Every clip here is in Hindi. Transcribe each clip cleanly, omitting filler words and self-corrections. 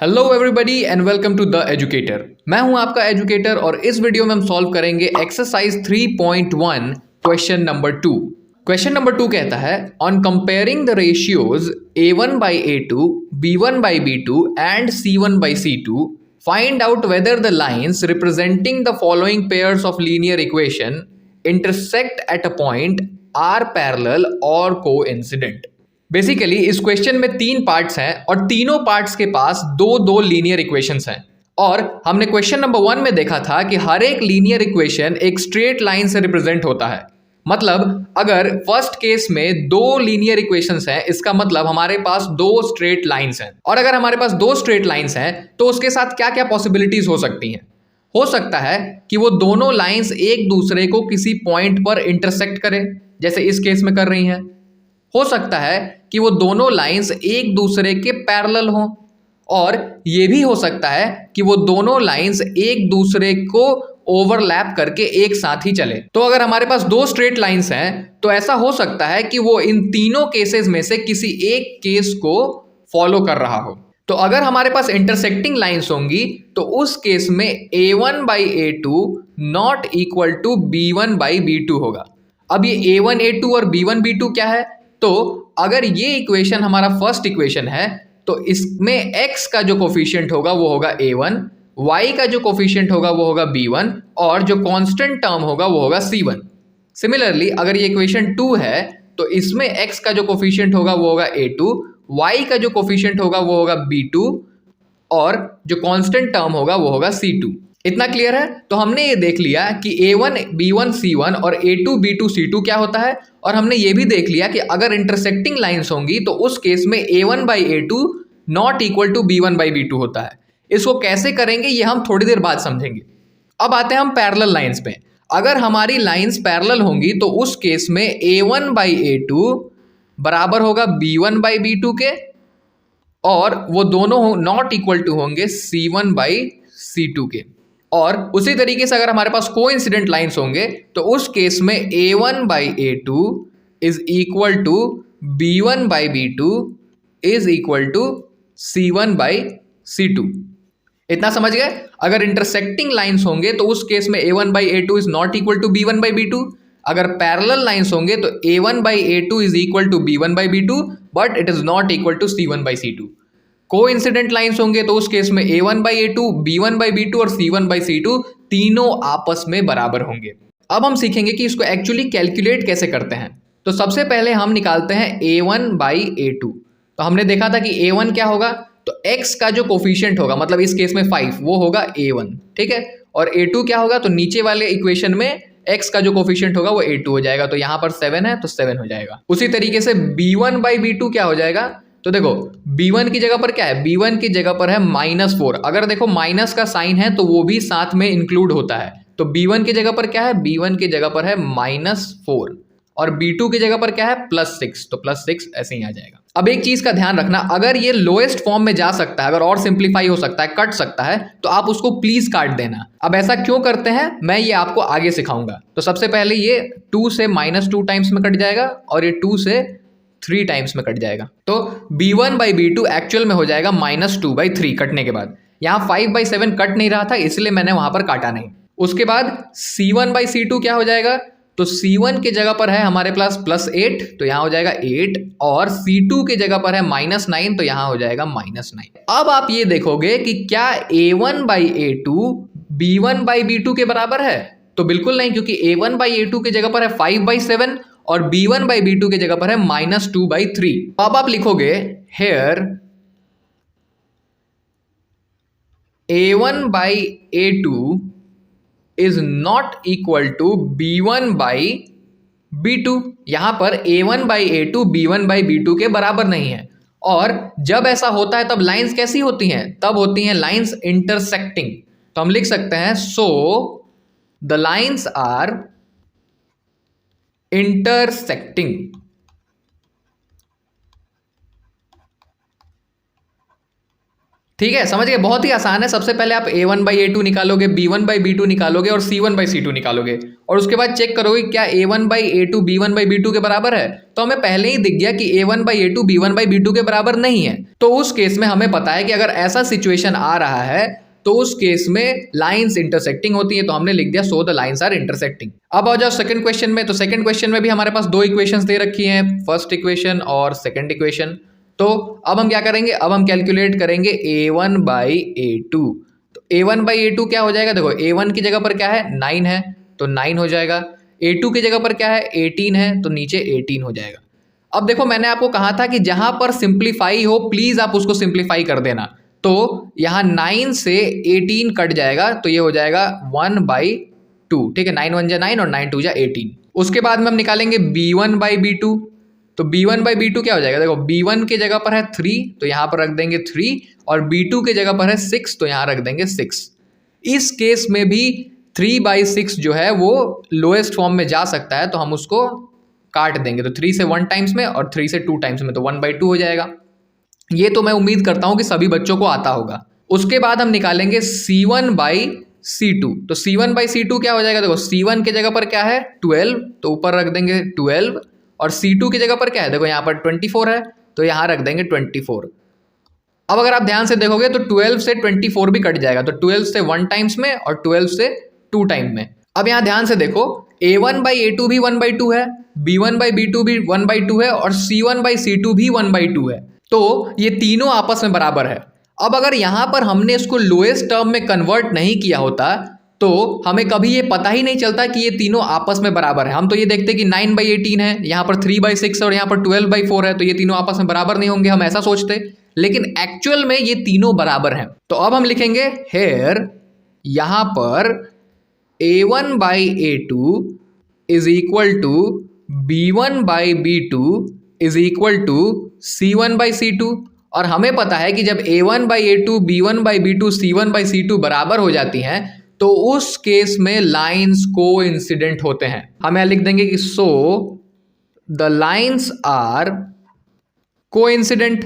Hello everybody and welcome to the educator. मैं हूं आपका एजुकेटर और इस वीडियो में हम सॉल्व करेंगे exercise 3.1 question number 2। Question number 2 कहता है on comparing the ratios a1 by a2, b1 by b2 and c1 by c2, find out whether the lines representing the following pairs of linear equation intersect at a point are parallel और कोइंसिडेंट। बेसिकली इस क्वेश्चन में तीन पार्ट्स हैं और तीनों पार्ट्स के पास दो दो लीनियर इक्वेशंस हैं। और हमने क्वेश्चन नंबर 1 में देखा था कि हर एक लीनियर इक्वेशन एक स्ट्रेट लाइन से रिप्रेजेंट होता है। मतलब अगर फर्स्ट केस में दो लीनियर इक्वेशंस हैं, इसका मतलब हमारे पास दो स्ट्रेट लाइंस हैं। और अगर हमारे पास दो स्ट्रेट लाइंस हैं तो उसके साथ क्या क्या पॉसिबिलिटीज हो सकती हैं। हो सकता है कि वो दोनों लाइंस एक दूसरे को किसी पॉइंट पर इंटरसेक्ट करें, जैसे इस केस में कर रही हैं। हो सकता है कि वो दोनों लाइंस एक दूसरे के पैरेलल हों, और ये भी हो सकता है कि वो दोनों लाइंस एक दूसरे को ओवरलैप करके एक साथ ही चले। तो अगर हमारे पास दो स्ट्रेट लाइंस हैं तो ऐसा हो सकता है कि वो इन तीनों केसेस में से किसी एक केस को फॉलो कर रहा हो। तो अगर हमारे पास इंटरसेक्टिंग लाइंस होंगी तो उस केस में a1 by a2 not equal to b1 by b2 होगा। अब ये a1 a2 और b1 b2 क्या है? तो अगर ये इक्वेशन हमारा फर्स्ट इक्वेशन है तो इसमें x का जो कोफिशिएंट होगा वो होगा a1, y का जो कोफिशिएंट होगा वो होगा b1 और जो कांस्टेंट टर्म होगा वो होगा c1। सिमिलरली अगर ये इक्वेशन 2 है तो इसमें x का जो कोफिशिएंट होगा वो होगा a2, y का जो कोफिशिएंट होगा वो होगा b2 और जो कांस्टेंट टर्म होगा वो होगा c2। इतना क्लियर है? तो हमने ये देख लिया कि a1 b1 c1 और a2 b2 c2 क्या होता है, और हमने ये भी देख लिया कि अगर इंटरसेक्टिंग लाइंस होंगी तो उस केस में a1 by a2 not equal to b1 by b2 होता है। इसको कैसे करेंगे ये हम थोड़ी देर बाद समझेंगे। अब आते हैं हम पैरेलल लाइंस पे। अगर हमारी लाइंस पैरेलल होंगी तो उस केस में a1 by a2 बराबर होगा b1 by b2 के, और वो दोनों नॉट इक्वल टू होंगे c1 by c2 के। और उसी तरीके से अगर हमारे पास कोइंसिडेंट लाइंस होंगे तो उस केस में a1 by a2 is equal to b1 by b2 is equal to c1 by c2। इतना समझ गए? अगर इंटरसेक्टिंग लाइंस होंगे तो उस केस में a1 by a2 is not equal to b1 by b2। अगर पैरेलल लाइंस होंगे तो a1 by a2 is equal to b1 by b2 but it is not equal to c1 by c2। Coincident lines होंगे तो उस केस में a1 by a2, b1 by b2 और c1 by c2 तीनों आपस में बराबर होंगे। अब हम सीखेंगे कि इसको एक्चुअली कैलकुलेट कैसे करते हैं। तो सबसे पहले हम निकालते हैं a1 by a2। तो हमने देखा था कि a1 क्या होगा, तो x का जो कोफिशिएंट होगा, मतलब इस केस में 5, वो होगा a1, ठीक है। और a2 क्या होगा, तो नीचे वाले इक्वेशन में x का जो कोफिशिएंट होगा वो a2 हो जाएगा। तो यहाँ पर 7 है तो 7 हो जाएगा। उसी तरीके से b1 by b2 क्या हो जाएगा, तो देखो b1 की जगह पर क्या है, b1 की जगह पर है -4। अगर देखो माइनस का साइन है तो वो भी साथ में इंक्लूड होता है। तो b1 की जगह पर क्या है, b1 की जगह पर है -4 और b2 की जगह पर क्या है +6, तो +6 ऐसे ही आ जाएगा। अब एक चीज का ध्यान रखना, अगर ये लोएस्ट फॉर्म में जा सकता है, अगर और सिंप्लीफाई हो सकता है, कट सकता है, तो आप उसको प्लीज काट देना। अब ऐसा क्यों करते हैं मैं ये आपको आगे सिखाऊंगा। तो सबसे पहले ये 2 से -2 टाइम्स में कट जाएगा और ये 2 से 3 टाइम्स में कट जाएगा। तो b1 by b2 एक्चुअल में हो जाएगा -2/3 कटने के बाद। यहाँ 5/7 कट नहीं रहा था इसलिए मैंने वहां पर काटा नहीं। उसके बाद c1 by c2 क्या हो जाएगा, तो c1 की जगह पर है हमारे पास +8 तो यहाँ हो जाएगा 8, और c2 की जगह पर है -9 तो यहाँ हो जाएगा -9। अब आप ये देखोगे कि क्या a1 by a2 b1 by b2 के बराबर है, तो बिल्कुल नहीं, क्योंकि a1 by a2 की जगह पर है 5/7 और b1 by b2 की जगह पर है -2/3। अब आप लिखोगे here a1 by a2 is not equal to b1 by b2। यहां पर a1 by a2 b1 by b2 के बराबर नहीं है। और जब ऐसा होता है तब लाइंस कैसी होती हैं, तब होती हैं लाइंस इंटरसेक्टिंग। तो हम लिख सकते हैं so the lines are intersecting. ठीक है, समझ गए, बहुत ही आसान है। सबसे पहले आप a1/a2 निकालोगे, b1/b2 निकालोगे और c1/c2 निकालोगे और उसके बाद चेक करोगे क्या a1/a2 b1/b2 के बराबर है। तो हमें पहले ही दिख गया कि a1/a2 b1/b2 के बराबर नहीं है। तो उस केस में हमें पता है कि अगर ऐसा सिचुएशन आ रहा है तो उस केस में लाइंस इंटरसेक्टिंग होती है, तो हमने लिख दिया so the lines are intersecting. अब आ जाओ सेकंड क्वेश्चन में। तो सेकंड क्वेश्चन में भी हमारे पास दो इक्वेशंस दे रखी हैं, फर्स्ट इक्वेशन और सेकंड इक्वेशन। तो अब हम क्या करेंगे, अब हम कैलकुलेट करेंगे a1/a2। तो a1/a2 क्या हो जाएगा, देखो a1 की जगह पर क्या है 9 है तो 9 हो जाएगा, a2 की जगह पर क्या है 18 है तो नीचे 18 हो जाएगा। अब देखो मैंने आपको कहा था कि जहां पर सिंप्लीफाई हो प्लीज आप उसको सिंप्लीफाई कर देना। तो यहाँ 9 से 18 कट जाएगा तो ये हो जाएगा 1/2। ठीक है, 9 1 जा 9 और 9 2 जा 18। उसके बाद में हम निकालेंगे b1/b2। तो b1/b2 क्या हो जाएगा, देखो b1 की जगह पर है 3 तो यहाँ पर रख देंगे 3 और b2 की जगह पर है 6 तो यहाँ रख देंगे 6। इस केस में भी 3/6 जो है वो लोएस्ट फॉर्म में जा सकता है तो हम उसको काट देंगे। तो 3 से 1 टाइम्स में और 3 से 2 टाइम्स में, तो 1/2 हो जाएगा। ये तो मैं उम्मीद करता हूं कि सभी बच्चों को आता होगा। उसके बाद हम निकालेंगे c1/c2। तो c1/c2 क्या हो जाएगा, देखो c1 की जगह पर क्या है 12 तो ऊपर रख देंगे 12 और c2 की जगह पर क्या है, देखो यहाँ पर 24 है तो यहाँ रख देंगे 24। अब अगर आप ध्यान से देखोगे तो 12 से 24 भी कट जाएगा, तो 12 से 1 टाइम्स में और 12 से 2 टाइम में। अब यहाँ ध्यान से देखो a1/a2 भी 1/2 है, b1/b2 भी 1/2 है और c1/c2 भी 1/2 है। तो ये तीनों आपस में बराबर है। अब अगर यहां पर हमने इसको लोएस्ट टर्म में कन्वर्ट नहीं किया होता तो हमें कभी ये पता ही नहीं चलता कि ये तीनों आपस में बराबर है। हम तो ये देखते कि 9/18 है, यहाँ पर 3/6 और यहाँ पर 12/4 है तो ये तीनों आपस में बराबर नहीं होंगे, हम ऐसा सोचते, लेकिन एक्चुअल में ये तीनों बराबर हैं। तो अब हम लिखेंगे हेयर यहां पर a1/a2 is equal to b1/b2 is equal to c1/c2। और हमें पता है कि जब a1/a2 b1/b2 c1/c2 बराबर हो जाती हैं तो उस केस में लाइंस कोइंसिडेंट होते हैं। हम यहां लिख देंगे कि so the lines are coincident.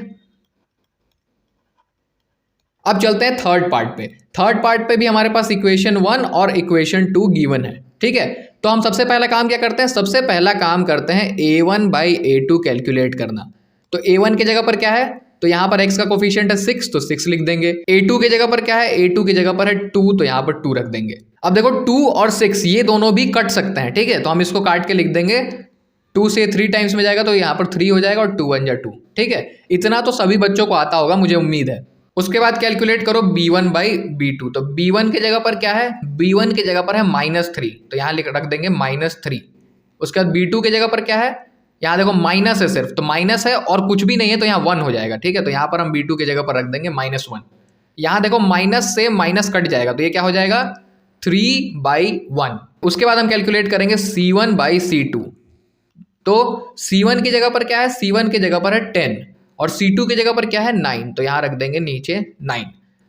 अब चलते हैं थर्ड पार्ट पे। थर्ड पार्ट पे भी हमारे पास इक्वेशन 1 और इक्वेशन 2 गिवन है। ठीक है, तो हम सबसे पहला काम क्या करते हैं, सबसे पहला काम करते हैं a1/a2 कैलकुलेट करना। तो a1 की जगह पर क्या है, तो यहाँ पर x का कोफिशिएंट है 6 तो 6 लिख देंगे। a2 की जगह पर क्या है, a2 की जगह पर है 2 तो यहाँ पर 2 रख देंगे। अब देखो 2 और 6 ये दोनों भी कट सकते हैं, ठीक है, तो हम इसको काट के लिख देंगे 2 से 3 टाइम्स में जाएगा तो यहाँ पर 3 हो जाएगा और 2 1 जा 2। ठीक है, इतना तो सभी बच्चों को आता होगा मुझे उम्मीद है। उसके बाद कैलकुलेट करो b1/b2। तो b1 की जगह पर क्या है, b1 की जगह पर है -3 तो यहाँ रख देंगे -3। उसके बाद b2 की जगह पर क्या है, यहाँ देखो माइनस है सिर्फ, तो माइनस है और कुछ भी नहीं है तो यहाँ 1 हो जाएगा। ठीक है, तो यहाँ पर हम b2 की जगह पर रख देंगे -1। यहाँ देखो माइनस से माइनस कट जाएगा तो ये क्या हो जाएगा 3/1। उसके बाद हम कैलकुलेट करेंगे c1/c2। तो c1 की जगह पर क्या है, c1 की जगह पर है 10 और c2 की जगह पर क्या है 9 तो यहाँ रख देंगे नीचे 9।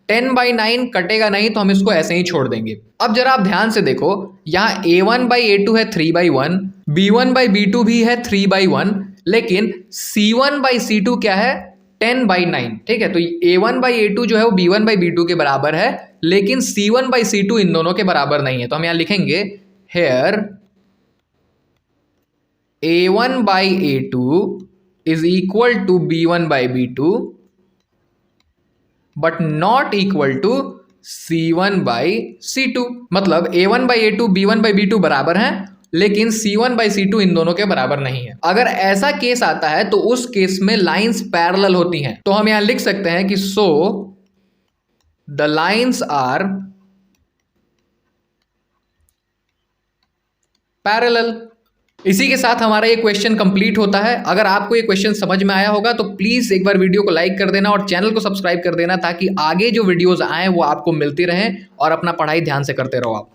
10/9 कटेगा नहीं तो हम इसको ऐसे ही छोड़ देंगे। अब जरा आप ध्यान से देखो, यहाँ a1/a2 है 3/1, b1/b2 भी है 3/1, लेकिन c1/c2 क्या है 10/9। ठीक है, तो a1/a2 जो है वो b1/b2 के बराबर है, लेकिन c1/c2 इन दोनों के बराबर नहीं है। तो हम यहाँ लिखेंगे hair a1/a2 is equal to b1/b2 but not equal to c1/c2। मतलब a1/a2 b1/b2 बराबर हैं लेकिन c1/c2 इन दोनों के बराबर नहीं है। अगर ऐसा केस आता है तो उस केस में लाइंस पैरेलल होती हैं। तो हम यहां लिख सकते हैं कि so the lines are parallel. इसी के साथ हमारा ये क्वेश्चन कंप्लीट होता है। अगर आपको ये क्वेश्चन समझ में आया होगा तो प्लीज़ एक बार वीडियो को लाइक कर देना और चैनल को सब्सक्राइब कर देना ताकि आगे जो वीडियोस आएँ वो आपको मिलती रहें और अपना पढ़ाई ध्यान से करते रहो आप।